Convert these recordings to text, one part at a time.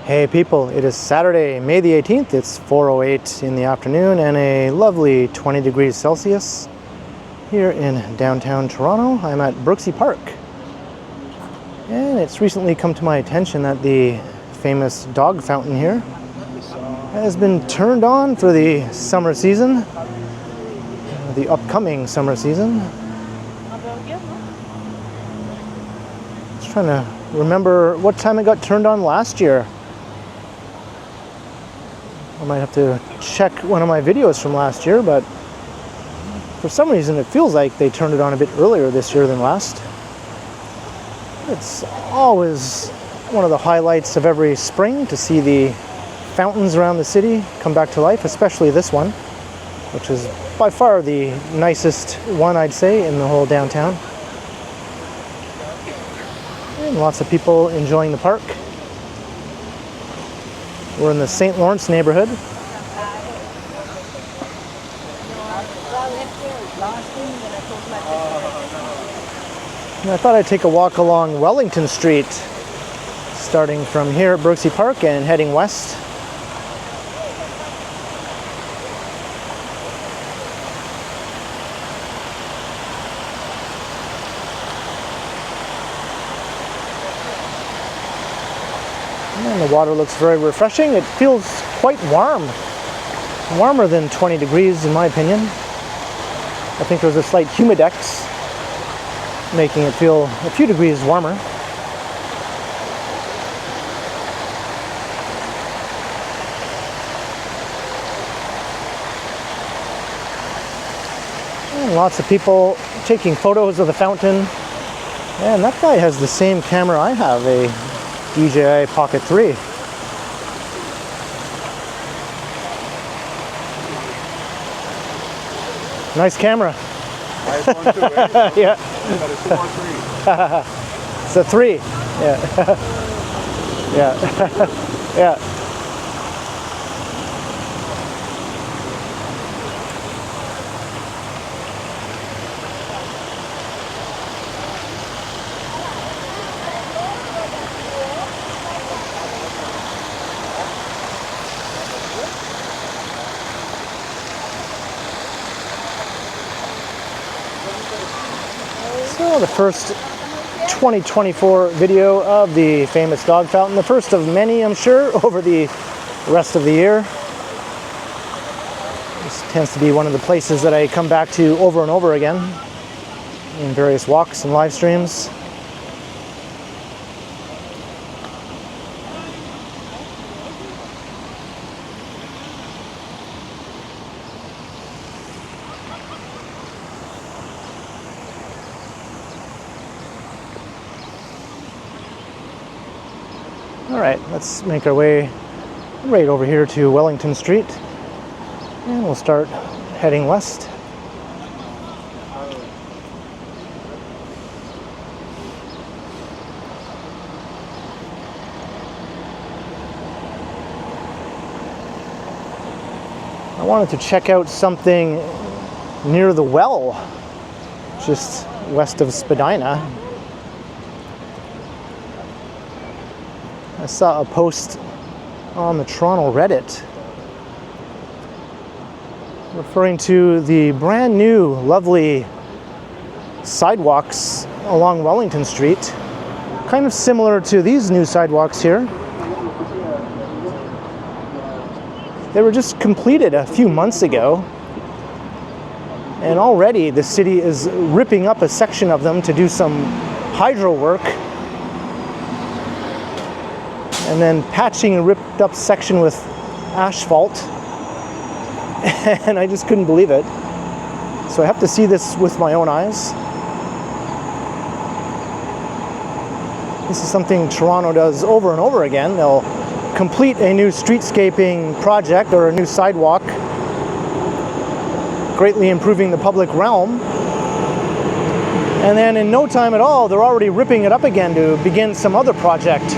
Hey people, it is Saturday, May the 18th. It's 4:08 in the afternoon and a lovely 20 degrees Celsius here in downtown Toronto. I'm at Berczy Park. And it's recently come to my attention that the famous dog fountain here has been turned on for the summer season, the upcoming summer season. Just trying to remember what time it got turned on last year. I might have to check one of my videos from last year, but for some reason it feels like they turned it on a bit earlier this year than last. It's always one of the highlights of every spring to see the fountains around the city come back to life, especially this one, which is by far the nicest one, I'd say, in the whole downtown. And lots of people enjoying the park. We're in the St. Lawrence neighborhood. And I thought I'd take a walk along Wellington Street, starting from here at Berczy Park and heading west. And the water looks very refreshing. It feels quite warm. Warmer than 20 degrees in my opinion. I think there's a slight humidex making it feel a few degrees warmer. And lots of people taking photos of the fountain. And that guy has the same camera I have, a DJI Pocket 3. Nice camera. Nice one too, eh? Yeah. Got a 2 or 3. It's a 3. Yeah. Yeah. Yeah. So the first 2024 video of the famous dog fountain, the first of many, I'm sure, over the rest of the year. This tends to be one of the places that I come back to over and over again in various walks and live streams. All right, let's make our way right over here to Wellington Street, and we'll start heading west. I wanted to check out something near the well, just west of Spadina. I saw a post on the Toronto Reddit referring to the brand new lovely sidewalks along Wellington Street, kind of similar to these new sidewalks here. They were just completed a few months ago, and already the city is ripping up a section of them to do some hydro work, and then patching a ripped up section with asphalt. And I just couldn't believe it. So I have to see this with my own eyes. This is something Toronto does over and over again. They'll complete a new streetscaping project or a new sidewalk, greatly improving the public realm. And then in no time at all, they're already ripping it up again to begin some other project.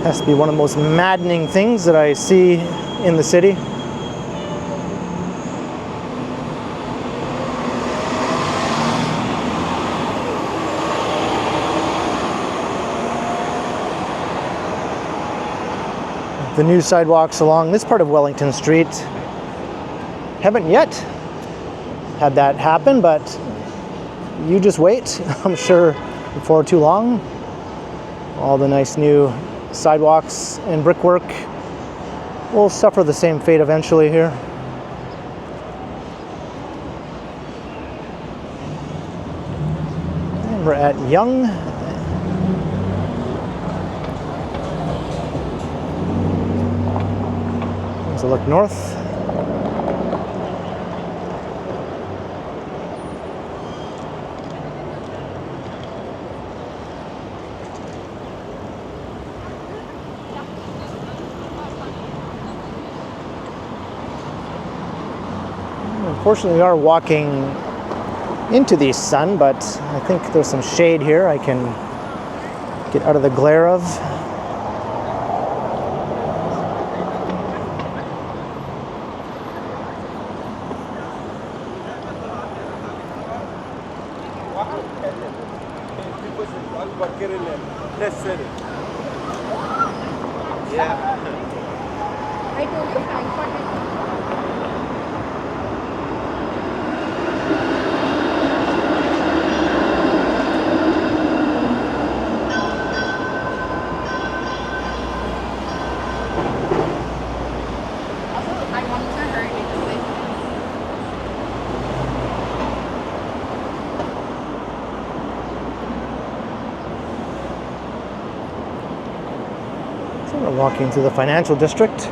Has to be one of the most maddening things that I see in the city. the new sidewalks along this part of Wellington Street. Haven't yet had that happen, but you just wait. I'm sure before too long, all the nice new sidewalks and brickwork will suffer the same fate eventually here. And we're at Yonge. Let's look north. Unfortunately, we are walking into the sun, but I think there's some shade here I can get out of the glare of. So we're walking through the financial district.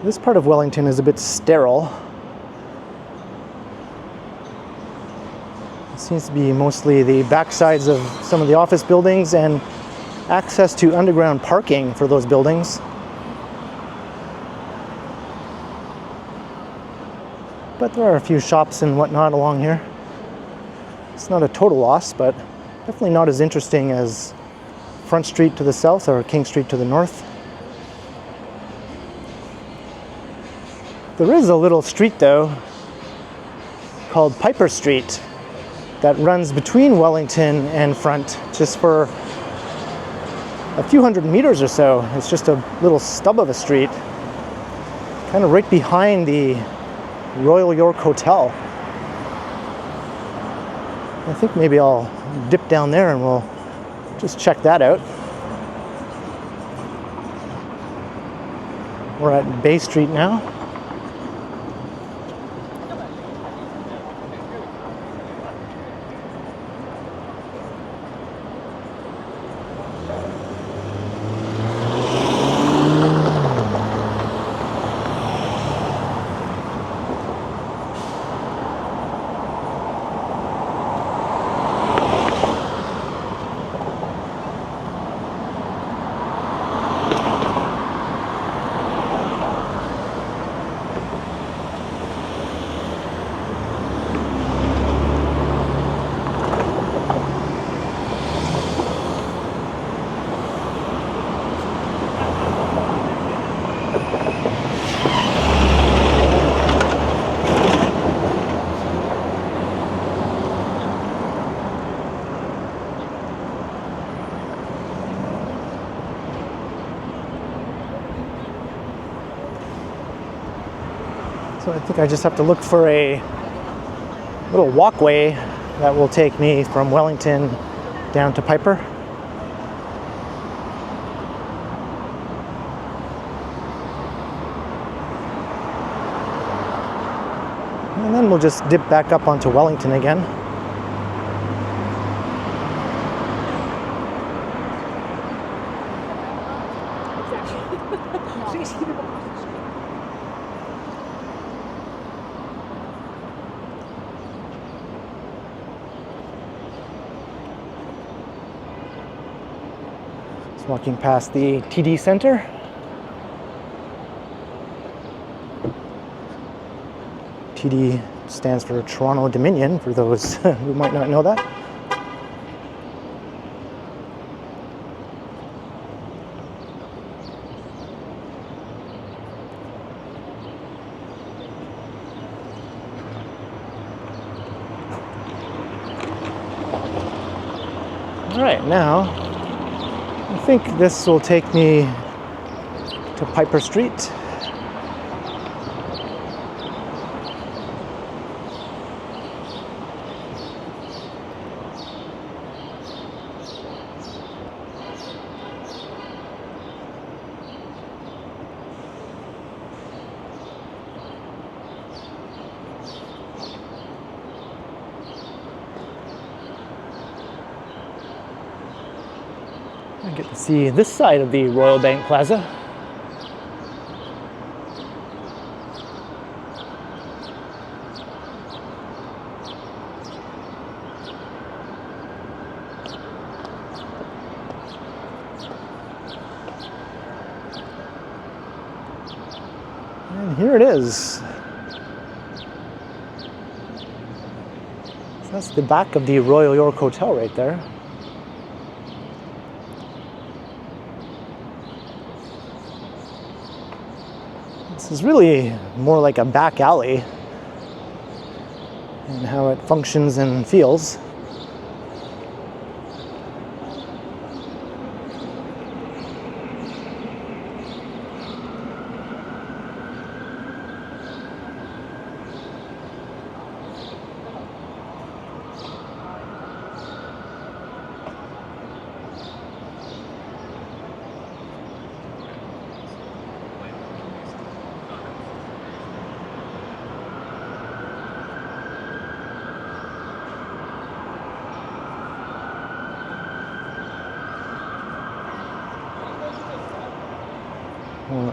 This part of Wellington is a bit sterile. It seems to be mostly the backsides of some of the office buildings and access to underground parking for those buildings. But there are a few shops and whatnot along here. It's not a total loss, but definitely not as interesting as Front Street to the south or King Street to the north. There is a little street, though, called Piper Street that runs between Wellington and Front just for a few hundred meters or so. It's just a little stub of a street, kind of right behind the Royal York Hotel. I think maybe I'll dip down there and we'll just check that out. We're at Bay Street now. So I think I just have to look for a little walkway that will take me from Wellington down to Piper. And then we'll just dip back up onto Wellington again. Walking past the TD Center. TD stands for Toronto Dominion, for those who might not know that. All right, now I think this will take me to Piper Street. I get to see this side of the Royal Bank Plaza. And here it is. So that's the back of the Royal York Hotel right there. This is really more like a back alley and how it functions and feels.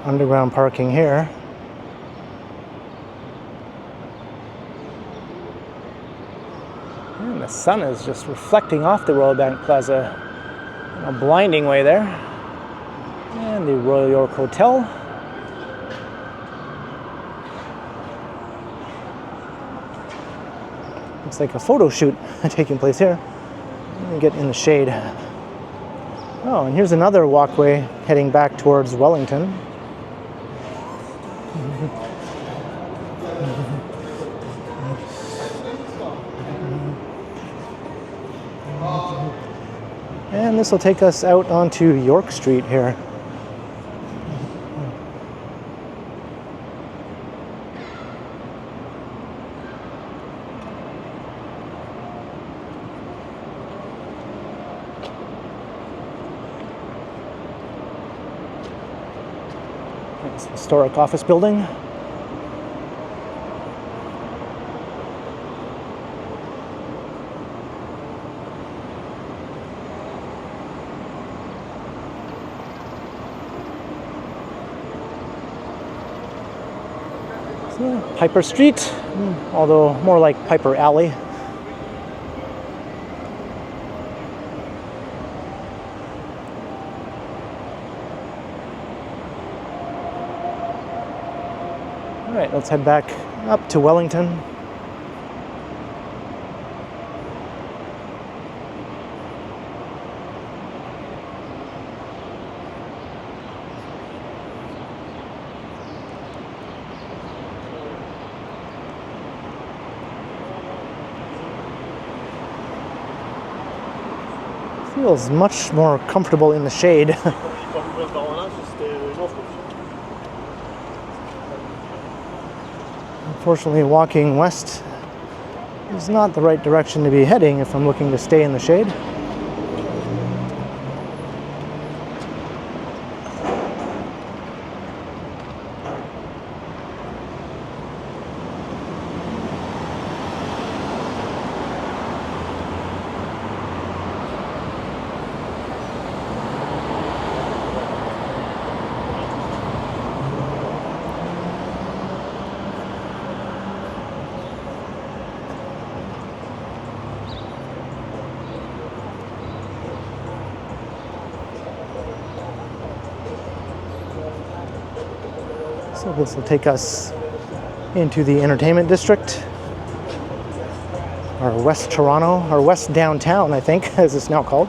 Underground parking here. And the sun is just reflecting off the Royal Bank Plaza in a blinding way there. And the Royal York Hotel. Looks like a photo shoot taking place here. Let me get in the shade. Oh, and here's another walkway heading back towards Wellington. And this will take us out onto York Street here. It's a historic office building. Piper Street, although more like Piper Alley. All right, let's head back up to Wellington. Feels much more comfortable in the shade. Unfortunately, walking west is not the right direction to be heading if I'm looking to stay in the shade. So this will take us into the entertainment district, or West Toronto, or West Downtown, I think, as it's now called.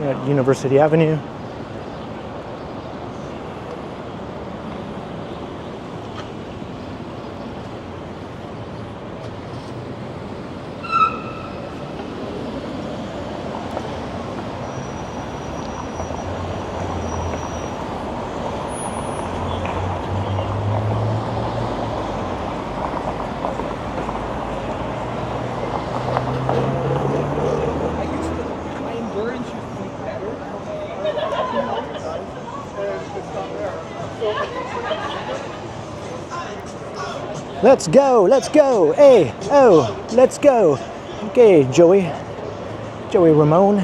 At University Avenue. Let's go, hey, oh, let's go. Okay, Joey Ramone.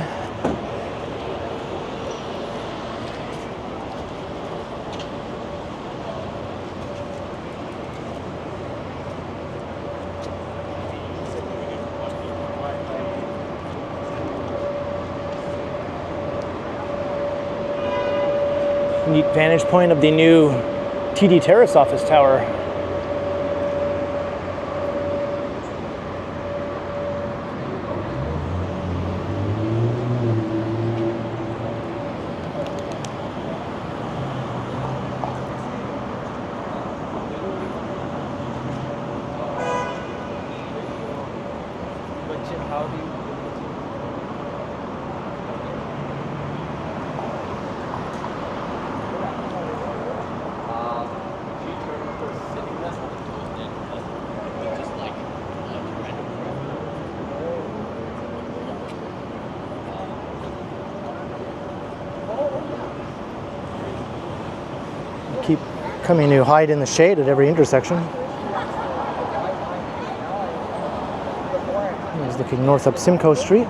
Neat vantage point of the new TD Terrace office tower. Keep coming to hide in the shade at every intersection. He's looking north up Simcoe Street.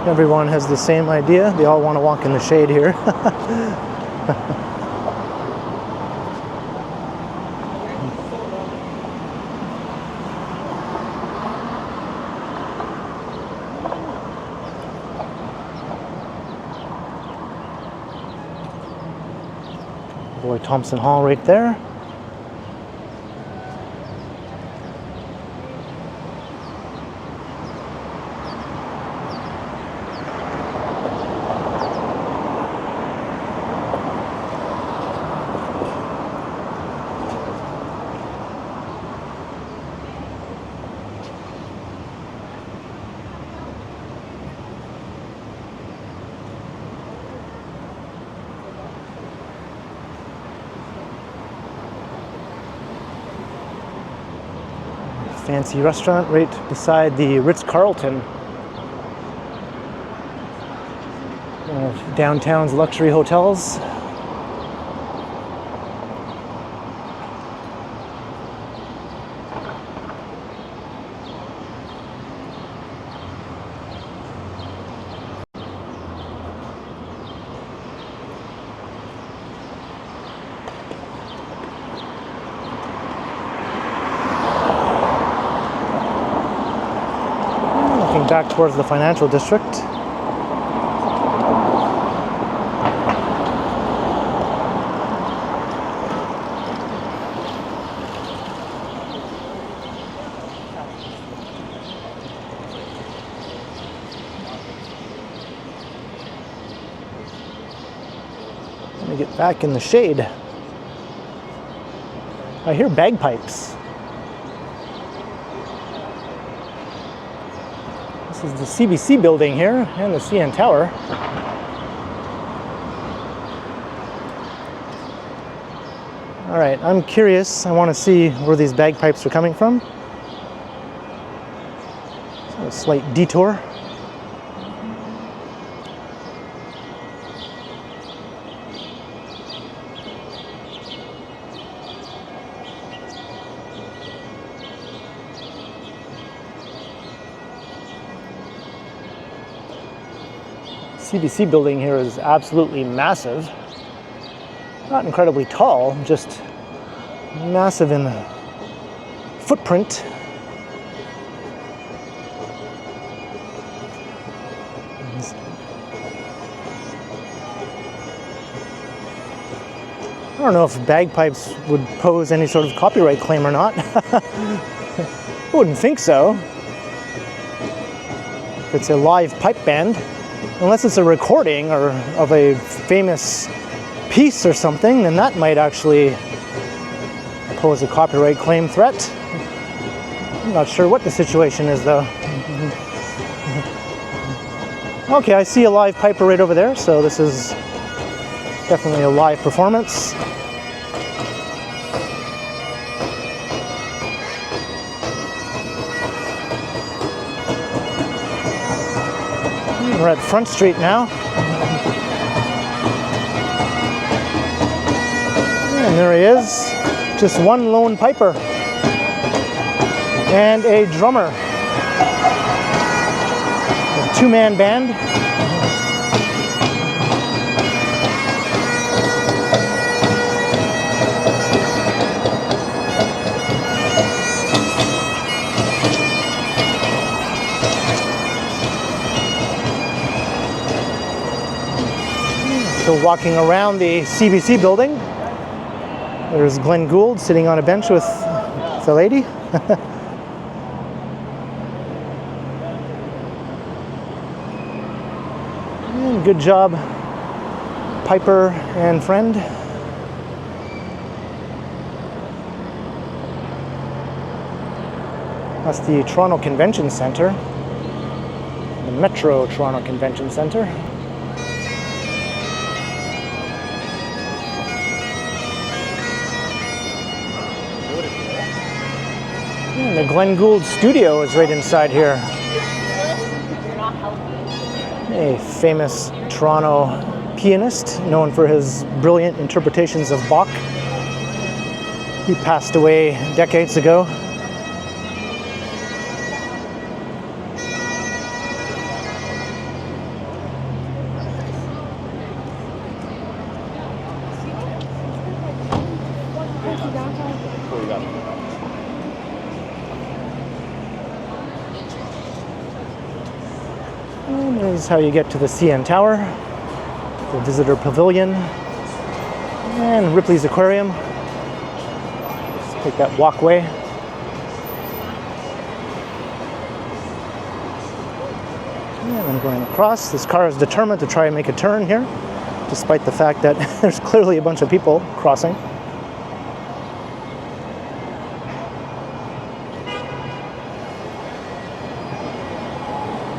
Everyone has the same idea. They all want to walk in the shade here. Boy, Thompson Hall right there. Fancy restaurant right beside the Ritz-Carlton. Downtown's luxury hotels. Back towards the financial district. Let me get back in the shade. I hear bagpipes. This is the CBC building here and the CN Tower. All right, I'm curious. I want to see where these bagpipes are coming from. So a slight detour. CBC building here is absolutely massive. Not incredibly tall, just massive in the footprint. I don't know if bagpipes would pose any sort of copyright claim or not. I wouldn't think so. If it's a live pipe band, unless it's a recording or of a famous piece or something, then that might actually pose a copyright claim threat. I'm not sure what the situation is though. Okay, I see a live piper right over there, so this is definitely a live performance. We're at Front Street now. And there he is. Just one lone piper. And a drummer. A two-man band. So walking around the CBC building, there's Glenn Gould sitting on a bench with the lady. And good job, Piper and friend. That's the Toronto Convention Centre, the Metro Toronto Convention Centre. And the Glenn Gould studio is right inside here. A famous Toronto pianist known for his brilliant interpretations of Bach. He passed away decades ago. And there's how you get to the CN Tower, the visitor pavilion, and Ripley's Aquarium. Let's take that walkway. And I'm going across. This car is determined to try and make a turn here, despite the fact that there's clearly a bunch of people crossing.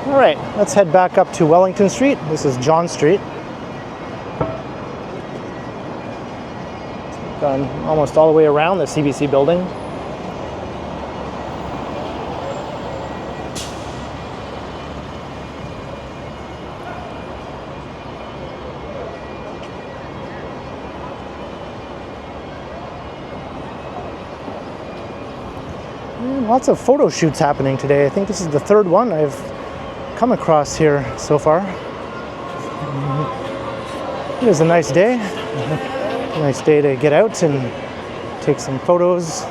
All right, let's head back up to Wellington Street. This is John Street. Gone almost all the way around the CBC building. And lots of photo shoots happening today. I think this is the third one I've come across here so far. It is a nice day. A nice day to get out and take some photos.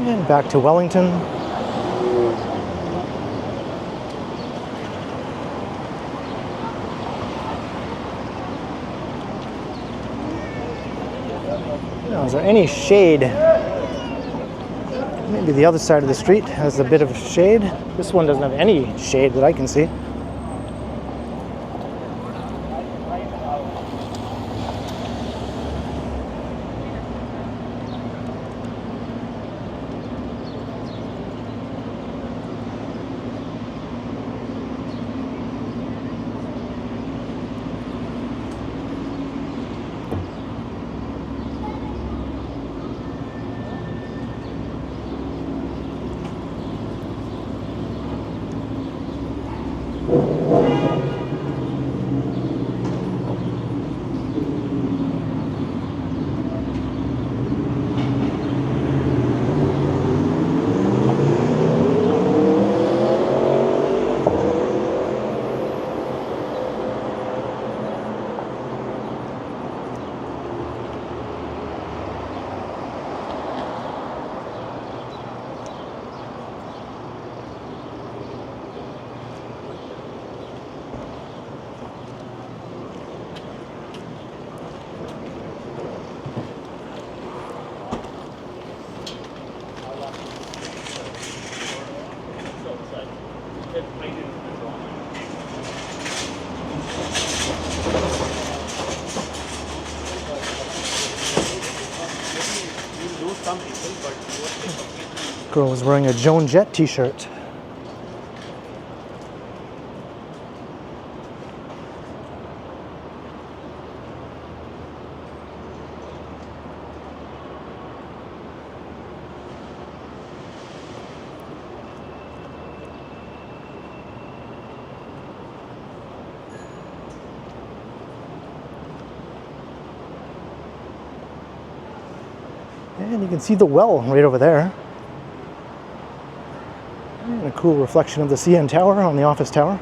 And back to Wellington. Now, is there any shade? Maybe the other side of the street has a bit of shade. This one doesn't have any shade that I can see. Girl was wearing a Joan Jett t-shirt. And you can see the well right over there. And a cool reflection of the CN Tower on the office tower.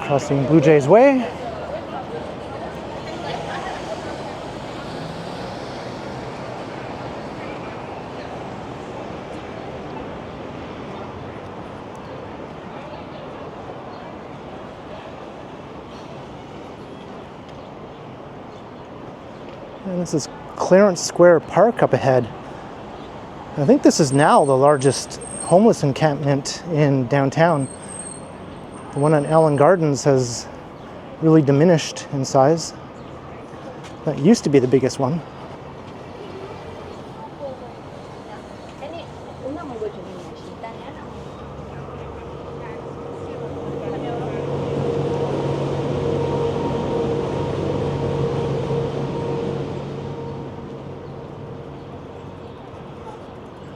Crossing Blue Jays Way. And this is Clarence Square Park up ahead. I think this is now the largest homeless encampment in downtown. The one on Allen Gardens has really diminished in size. That used to be the biggest one.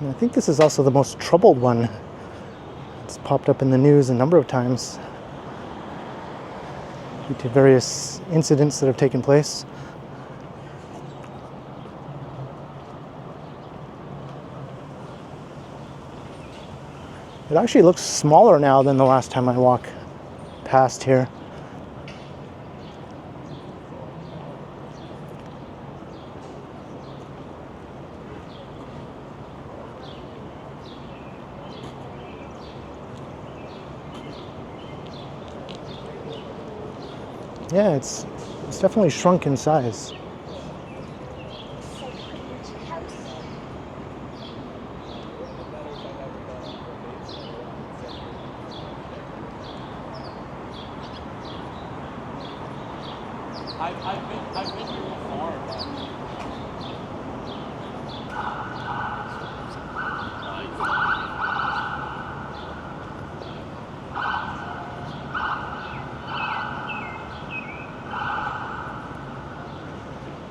And I think this is also the most troubled one. It's popped up in the news a number of times due to various incidents that have taken place. It actually looks smaller now than the last time I walked past here. Yeah, it's definitely shrunk in size. I've been here before.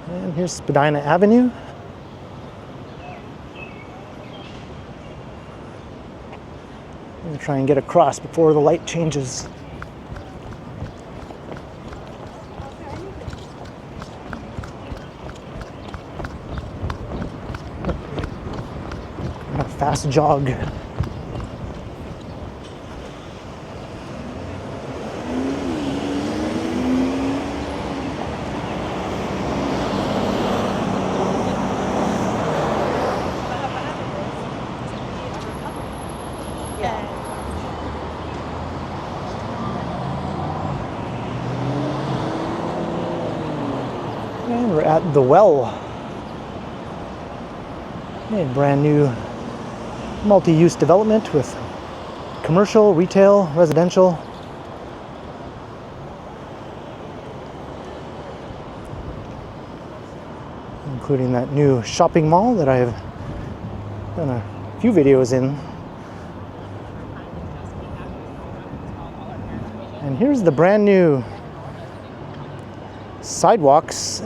And here's Spadina Avenue. I'm gonna try and get across before the light changes. fast jog. And we're at the Well. A brand new multi-use development with commercial, retail, residential. Including that new shopping mall that I have done a few videos in. And here's the brand new sidewalks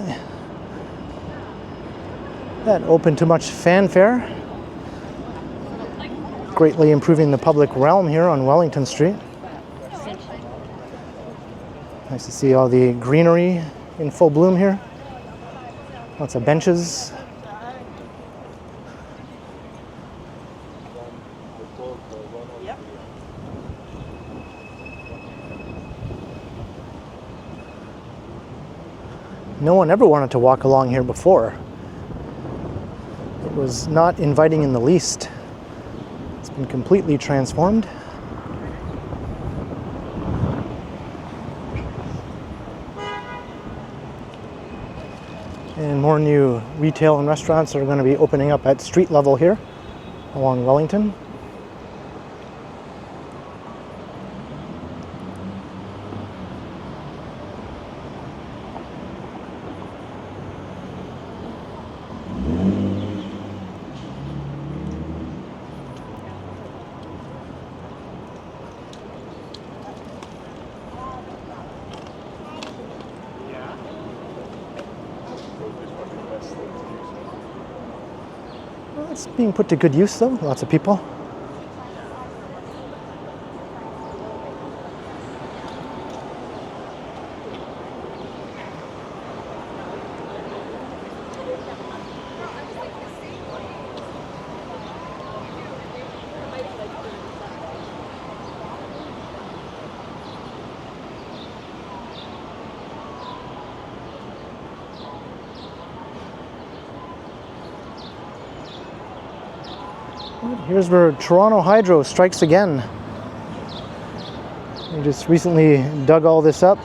that opened to much fanfare, greatly improving the public realm here on Wellington Street. Nice to see all the greenery in full bloom here. Lots of benches. No one ever wanted to walk along here before. It was not inviting in the least. It's been completely transformed. And more new retail and restaurants are going to be opening up at street level here along Wellington. It's being put to good use though, lots of people. Here's where Toronto Hydro strikes again. They just recently dug all this up.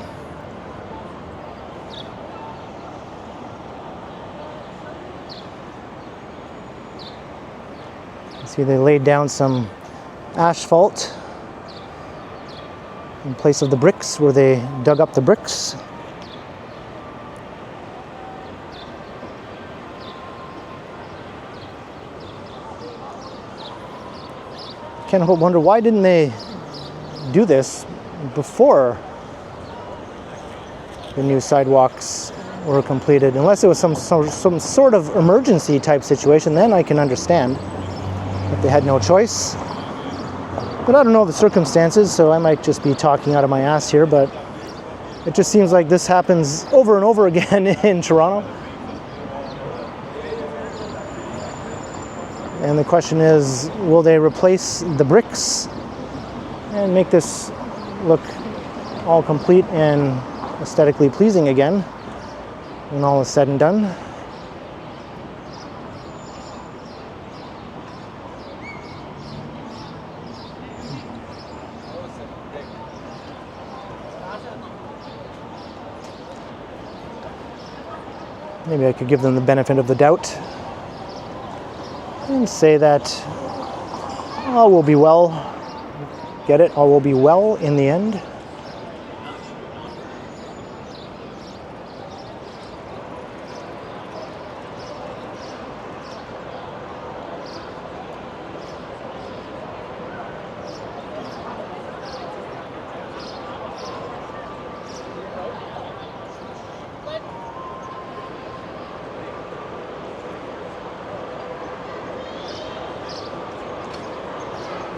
You see they laid down some asphalt in place of the bricks where they dug up the bricks. Can't help but wonder, why didn't they do this before the new sidewalks were completed? Unless it was some sort of emergency type situation, then I can understand if they had no choice. But I don't know the circumstances, so I might just be talking out of my ass here, but it just seems like this happens over and over again in Toronto. And the question is, will they replace the bricks and make this look all complete and aesthetically pleasing again when all is said and done? Maybe I could give them the benefit of the doubt and say that all will be well. Get it? All will be well in the end.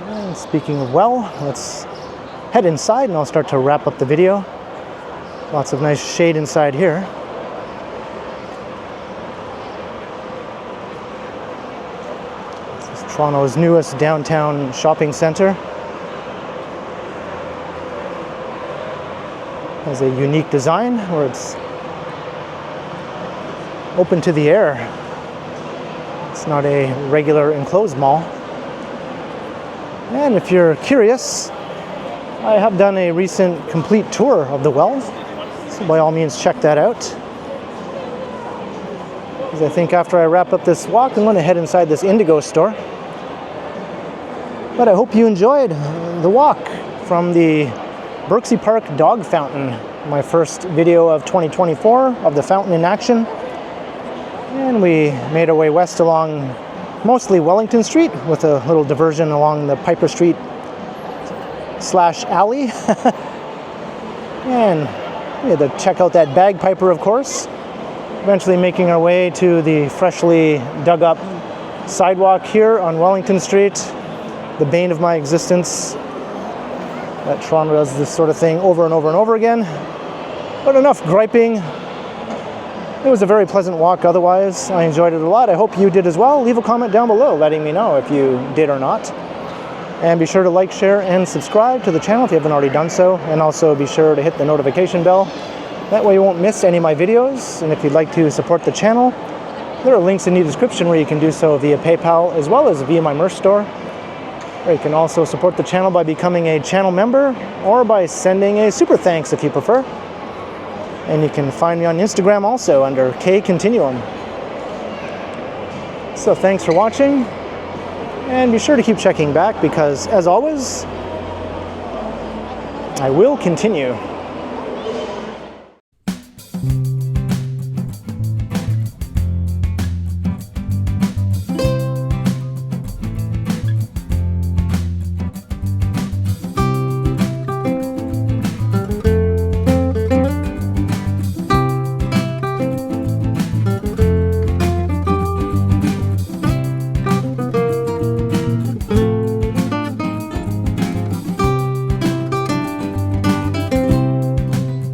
And speaking of well, let's head inside and I'll start to wrap up the video. Lots of nice shade inside here. Let's just Toronto's newest downtown shopping center. Has a unique design where it's open to the air. It's not a regular enclosed mall. And if you're curious, I have done a recent complete tour of the Well, so by all means check that out. Because I think after I wrap up this walk, I'm going to head inside this Indigo store. But I hope you enjoyed the walk from the Berczy Park Dog Fountain, my first video of 2024 of the fountain in action. And we made our way west along mostly Wellington Street with a little diversion along the Piper Street / alley. And we had to check out that bagpiper, of course. Eventually making our way to the freshly dug up sidewalk here on Wellington Street, the bane of my existence. That Toronto does this sort of thing over and over and over again. But enough griping. It was a very pleasant walk otherwise. I enjoyed it a lot. I hope you did as well. Leave a comment down below letting me know if you did or not. And be sure to like, share, and subscribe to the channel if you haven't already done so. And also be sure to hit the notification bell. That way you won't miss any of my videos. And if you'd like to support the channel, there are links in the description where you can do so via PayPal as well as via my merch store. Or you can also support the channel by becoming a channel member or by sending a super thanks if you prefer. And you can find me on Instagram also under KContinuum. So thanks for watching, and be sure to keep checking back because, as always, I will continue.